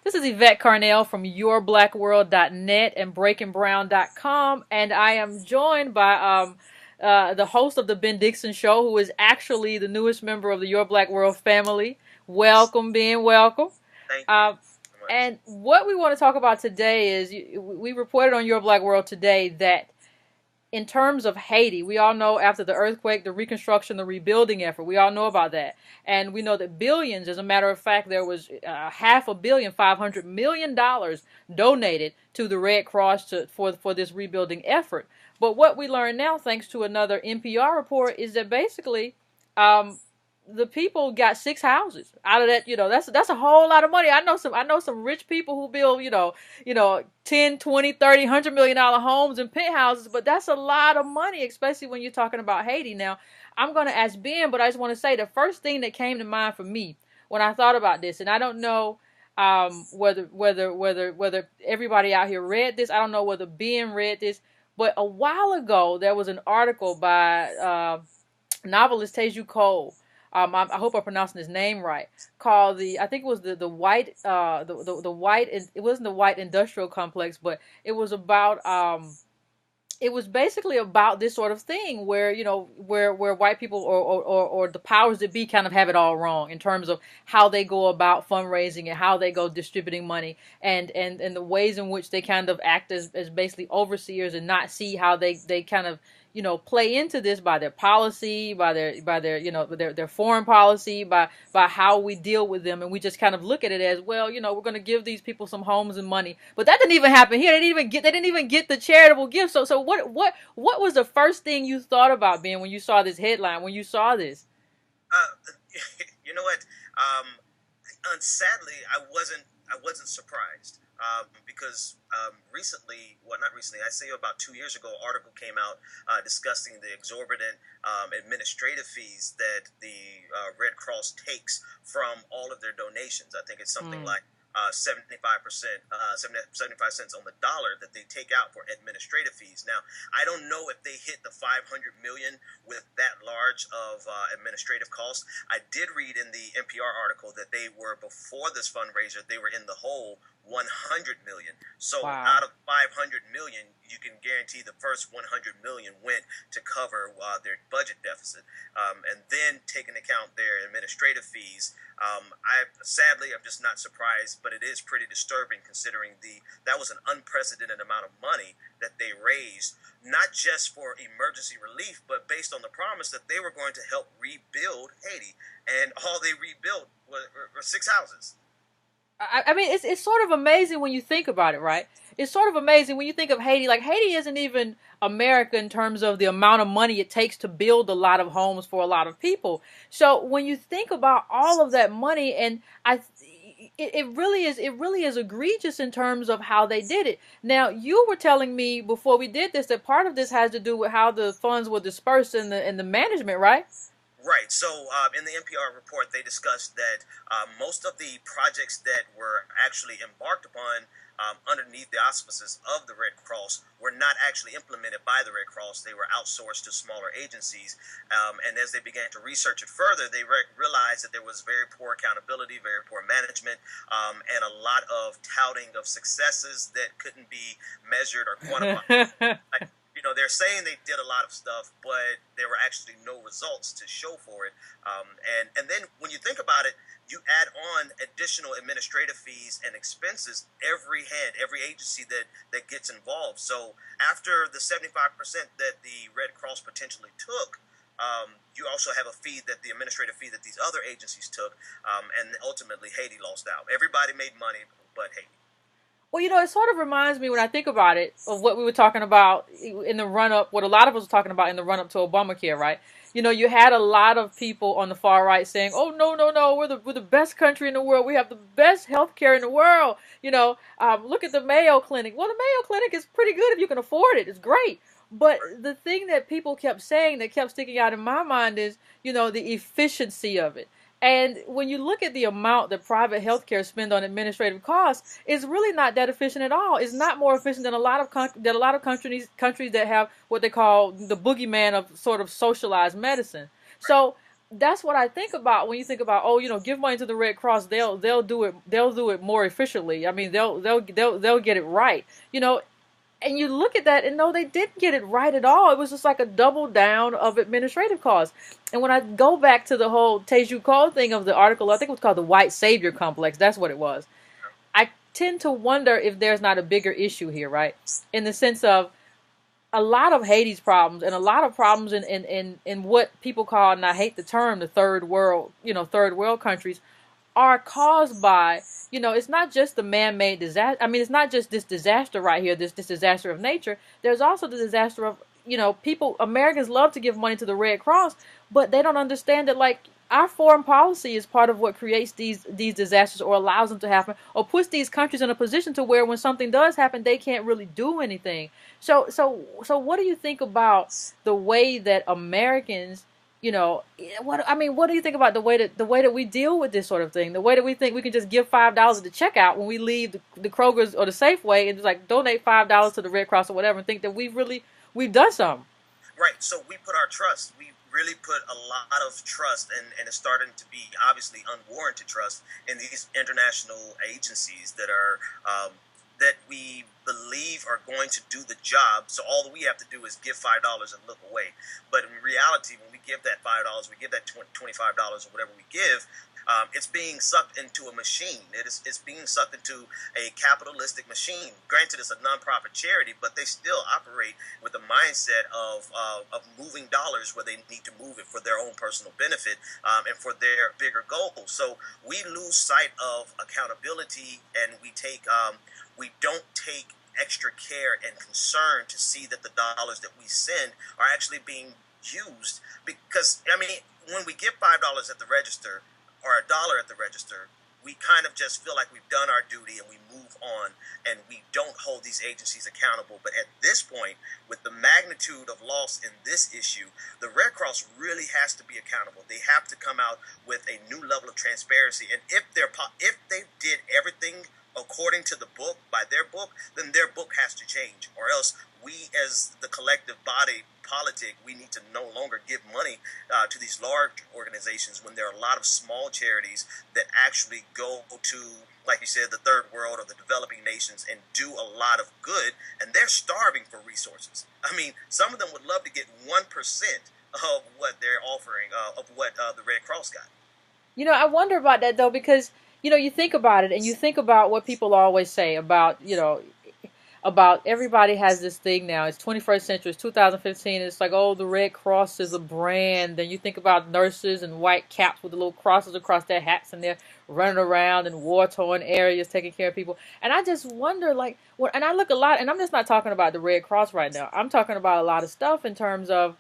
This is Yvette Carnell from yourblackworld.net and breakingbrown.com, and I am joined by the host of the Ben Dixon Show, who is actually the newest member of the Your Black World family. Welcome, Ben. Welcome. Thank you Uh, so much. and what we want to talk about today is we reported on Your Black World today that in terms of Haiti, we all know after the earthquake, the reconstruction, the rebuilding effort, we all know about that. And we know that billions, as a matter of fact, there was half a billion, $500 million donated to the Red Cross for this rebuilding effort. But what we learn now, thanks to another NPR report, is that basically um, the people got six houses out of that. That's a whole lot of money. I know some rich people who build 10, 20, 30, $100 million homes and penthouses, but that's a lot of money, especially when you're talking about Haiti. Now, I'm going to ask Ben, but I just want to say the first thing that came to mind for me when I thought about this, and I don't know whether everybody out here read this. I don't know whether Ben read this, but a while ago there was an article by novelist Teju Cole. I hope I'm pronouncing his name right. Called I think it was the white the white, it wasn't the white industrial complex, but it was about it was basically about this sort of thing where where white people or the powers that be kind of have it all wrong in terms of how they go about fundraising and how they go distributing money, and the ways in which they kind of act as basically overseers and not see how they kind of play into this by their policy, by their their foreign policy, by how we deal with them, and we just kind of look at it as, well, we're going to give these people some homes and money, but that didn't even happen here. They didn't even get the charitable gift. So what was the first thing you thought about, Ben, when you saw this headline, when you saw this? Uh, you know what? Sadly, I wasn't surprised because recently, well, not recently. I say about 2 years ago, an article came out discussing the exorbitant administrative fees that the Red Cross takes from all of their donations. I think it's something Mm. like 75%, 75 cents on the dollar that they take out for administrative fees. Now, I don't know if they hit the 500 million with that large of administrative costs. I did read in the NPR article that they were, before this fundraiser, they were in the hole 100 million. So Wow. out of 500 million, you can guarantee the first 100 million went to cover their budget deficit, and then take into account their administrative fees. I'm just not surprised, but it is pretty disturbing considering that was an unprecedented amount of money that they raised, not just for emergency relief, but based on the promise that they were going to help rebuild Haiti, and all they rebuilt were six houses. I mean, it's sort of amazing when you think about it, right? It's sort of amazing when you think of Haiti. Like, Haiti isn't even America in terms of the amount of money it takes to build a lot of homes for a lot of people. So when you think about all of that money, and it really is egregious in terms of how they did it. Now, you were telling me before we did this that part of this has to do with how the funds were dispersed in the management, right? Right. So in the NPR report, they discussed that most of the projects that were actually embarked upon underneath the auspices of the Red Cross were not actually implemented by the Red Cross. They were outsourced to smaller agencies. And as they began to research it further, they realized that there was very poor accountability, very poor management, and a lot of touting of successes that couldn't be measured or quantified. They're saying they did a lot of stuff, but there were actually no results to show for it. And then when you think about it, you add on additional administrative fees and expenses every agency that gets involved. So after the 75% that the Red Cross potentially took, you also have a fee, that the administrative fee that these other agencies took, and ultimately Haiti lost out. Everybody made money but Haiti. Well, it sort of reminds me when I think about it of what we were talking about in the run up, what a lot of us were talking about in the run up to Obamacare, right? You had a lot of people on the far right saying, "Oh, no, no, no, we're the best country in the world. We have the best health care in the world." Look at the Mayo Clinic. Well, the Mayo Clinic is pretty good if you can afford it. It's great. But the thing that people kept saying that kept sticking out in my mind is, the efficiency of it. And when you look at the amount that private healthcare spend on administrative costs, it's really not that efficient at all. It's not more efficient than a lot of countries that have what they call the boogeyman of sort of socialized medicine. So that's what I think about when you think about, oh, give money to the Red Cross. They'll do it more efficiently. I mean, they'll get it right. And you look at that and no, they didn't get it right at all. It was just like a double down of administrative costs. And when I go back to the whole Teju Cole thing of the article, I think it was called the White Savior Complex. That's what it was. I tend to wonder if there's not a bigger issue here, right? In the sense of a lot of Haiti's problems and a lot of problems in what people call, and I hate the term, the third world, third world countries, are caused by, it's not just the man-made disaster. I mean, it's not just this disaster right here, this disaster of nature. There's also the disaster of, people, Americans love to give money to the Red Cross, but they don't understand that, like, our foreign policy is part of what creates these disasters or allows them to happen or puts these countries in a position to where when something does happen, they can't really do anything. So what do you think about the way that Americans, what do you think about the way that we deal with this sort of thing? The way that we think we can just give $5 at the checkout when we leave the Kroger's or the Safeway and just like donate $5 to the Red Cross or whatever and think that we've done something. Right. So we put our trust. We really put a lot of trust, and it's starting to be obviously unwarranted trust in these international agencies that we believe are going to do the job. So all that we have to do is give $5 and look away. But in reality, when we give that $5, we give that $25 or whatever we give, it's being sucked into a machine. It's being sucked into a capitalistic machine. Granted, it's a nonprofit charity, but they still operate with the mindset of moving dollars where they need to move it for their own personal benefit and for their bigger goals. So we lose sight of accountability, and we don't take extra care and concern to see that the dollars that we send are actually being used. Because, I mean, when we give $5 at the register or $1 at the register, we kind of just feel like we've done our duty and we move on, and we don't hold these agencies accountable. But at this point, with the magnitude of loss in this issue, the Red Cross really has to be accountable. They have to come out with a new level of transparency. And if they did everything according to the book, by their book, then their book has to change, or else we as the collective body politic, we need to no longer give money to these large organizations when there are a lot of small charities that actually go to, like you said, the third world or the developing nations and do a lot of good, and they're starving for resources. I mean, some of them would love to get 1% of what they're offering, of what the Red Cross got. I wonder about that though because you think about it and you think about what people always say about everybody has this thing now. It's 21st century. It's 2015. It's like, oh, the Red Cross is a brand. And you think about nurses and white caps with the little crosses across their hats, and they're running around in war-torn areas taking care of people. And I just wonder, like, and I look a lot, and I'm just not talking about the Red Cross right now. I'm talking about a lot of stuff in terms of,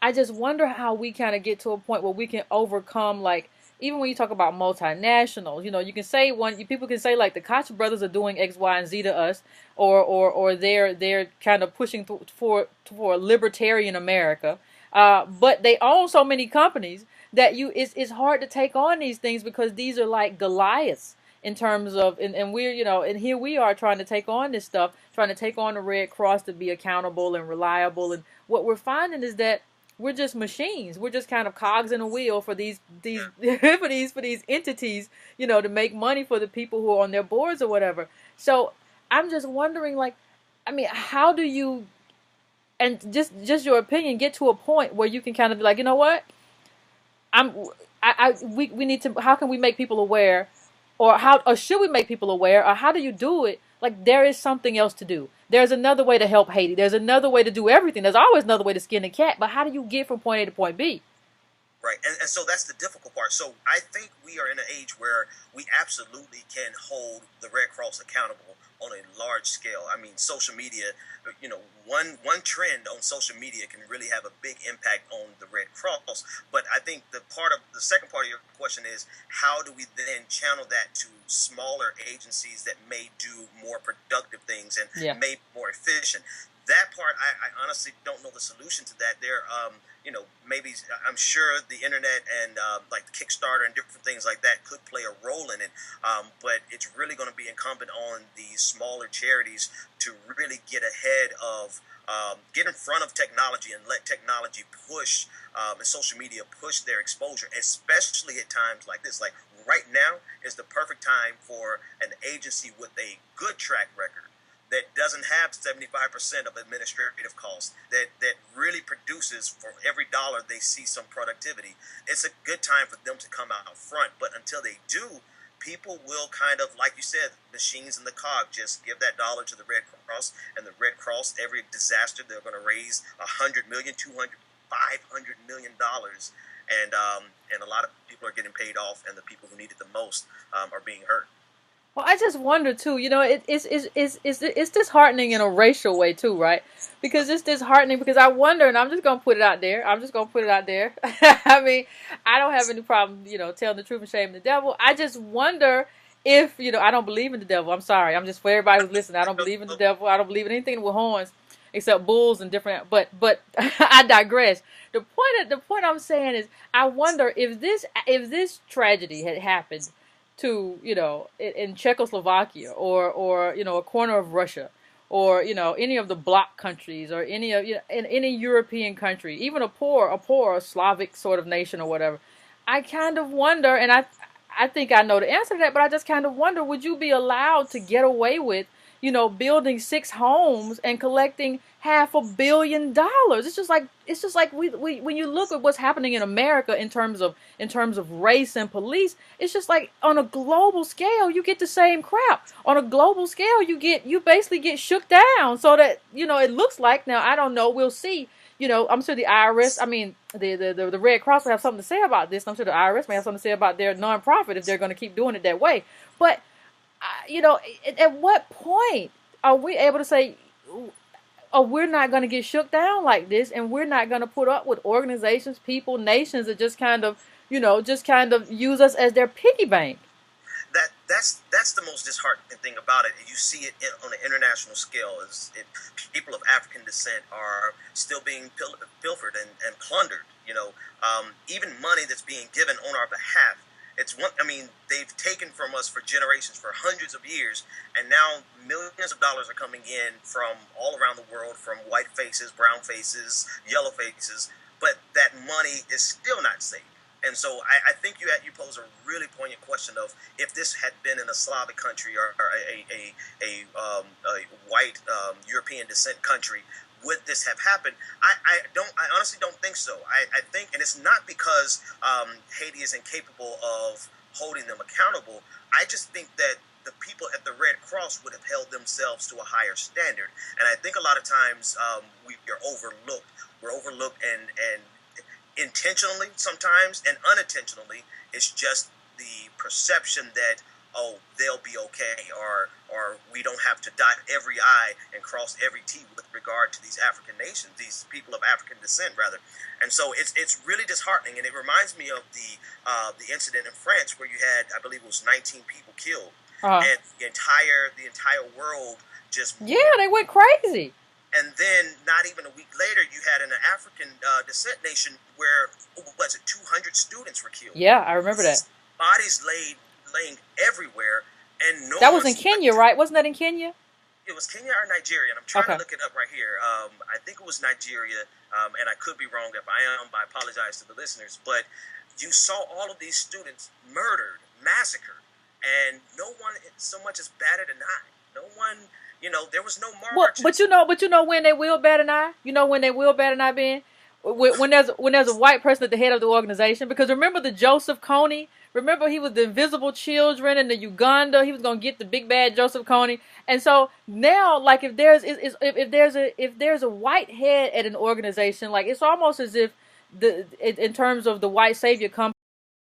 I just wonder how we kind of get to a point where we can overcome, like, even when you talk about multinationals, you can say people can say like the Koch brothers are doing X, Y, and Z to us, or they're kind of pushing for a libertarian America, but they own so many companies that it's hard to take on these things because these are like Goliaths in terms of and we're and here we are trying to take on this stuff, trying to take on the Red Cross to be accountable and reliable, and what we're finding is that we're just machines. We're just kind of cogs in a wheel for these for these entities, to make money for the people who are on their boards or whatever. So I'm just wondering, like, I mean, how do you, and just your opinion, get to a point where you can kind of be like, you know what, we need to. How can we make people aware, or should we make people aware, or how do you do it? Like, there is something else to do. There's another way to help Haiti. There's another way to do everything. There's always another way to skin a cat. But how do you get from point A to point B? Right, and so that's the difficult part. So I think we are in an age where we absolutely can hold the Red Cross accountable on a large scale. I mean, social media, one trend on social media can really have a big impact on the Red Cross. But I think the second part of your question is, how do we then channel that to smaller agencies that may do more productive things and Yeah. may be more efficient? that part, I honestly don't know the solution to that. There, maybe I'm sure the internet and like the Kickstarter and different things like that could play a role in it. But it's really going to be incumbent on the smaller charities to really get ahead of, get in front of technology and let technology push and social media push their exposure, especially at times like this. Like right now is the perfect time for an agency with a good track record that doesn't have 75% of administrative costs, that really produces for every dollar they see some productivity. It's a good time for them to come out front. But until they do, people will kind of, like you said, machines in the cog, just give that dollar to the Red Cross, and the Red Cross, every disaster, they're going to raise $100 million, $200, $500 million, and a lot of people are getting paid off, and the people who need it the most are being hurt. Well, I just wonder too. It's disheartening in a racial way too, right? Because it's disheartening because I wonder, and I'm just gonna put it out there. I'm just gonna put it out there. I mean, I don't have any problem, telling the truth and shaming the devil. I just wonder if, I don't believe in the devil. I'm sorry. I'm just for everybody who's listening. I don't believe in the devil. I don't believe in anything with horns except bulls and different. But I digress. The point I'm saying is, I wonder if this tragedy had happened to, in Czechoslovakia or a corner of Russia or any of the bloc countries or any of in any European country, even a poor Slavic sort of nation or whatever. I kind of wonder, and I think I know the answer to that, but I just kind of wonder, would you be allowed to get away with building 6 homes and collecting $500 million? It's just like we when you look at what's happening in America in terms of race and police, it's just like on a global scale you get the same crap. On a global scale you basically get shook down so that it looks like, now I don't know, we'll see. I'm sure the IRS, I mean the Red Cross will have something to say about this. I'm sure the IRS may have something to say about their nonprofit if they're going to keep doing it that way. But at what point are we able to say, oh, we're not going to get shook down like this, and we're not going to put up with organizations, people, nations that just kind of use us as their piggy bank? That's the most disheartening thing about it. You see it on an international scale. People of African descent are still being pilfered and plundered. Even money that's being given on our behalf. They've taken from us for generations, for hundreds of years, and now millions of dollars are coming in from all around the world, from white faces, brown faces, yellow faces, but that money is still not safe. And so I think you pose a really poignant question of, if this had been in a Slavic country or a white European descent country, would this have happened? I honestly don't think so. I think, and it's not because Haiti is incapable of holding them accountable. I just think that the people at the Red Cross would have held themselves to a higher standard. And I think a lot of times we are overlooked. We're overlooked, and intentionally sometimes, and unintentionally, it's just the perception that, oh, they'll be okay, or we don't have to dot every I and cross every T with regard to these African nations, these people of African descent, rather. And so it's really disheartening, and it reminds me of the incident in France where you had, I believe it was 19 people killed, and the entire world just they went crazy. And then, not even a week later, you had an African descent nation where, was it 200 students were killed? Yeah, I remember that. Bodies laying everywhere, and that was in Kenya, right? Wasn't that in Kenya? It was Kenya or Nigeria, and I'm trying to look it up right here. I think it was Nigeria, and I could be wrong. If I am, I apologize to the listeners. But you saw all of these students murdered, massacred, and no one so much as batted an eye. No one. There was no march. But when they will bat an eye? When they will bat an eye, Ben? When there's a white person at the head of the organization. Because remember the Joseph Kony? Remember he was the invisible children in the Uganda. He was gonna get the big bad Joseph Kony. And so now, like, if there's a white head at an organization, like, it's almost as if in terms of the white savior company.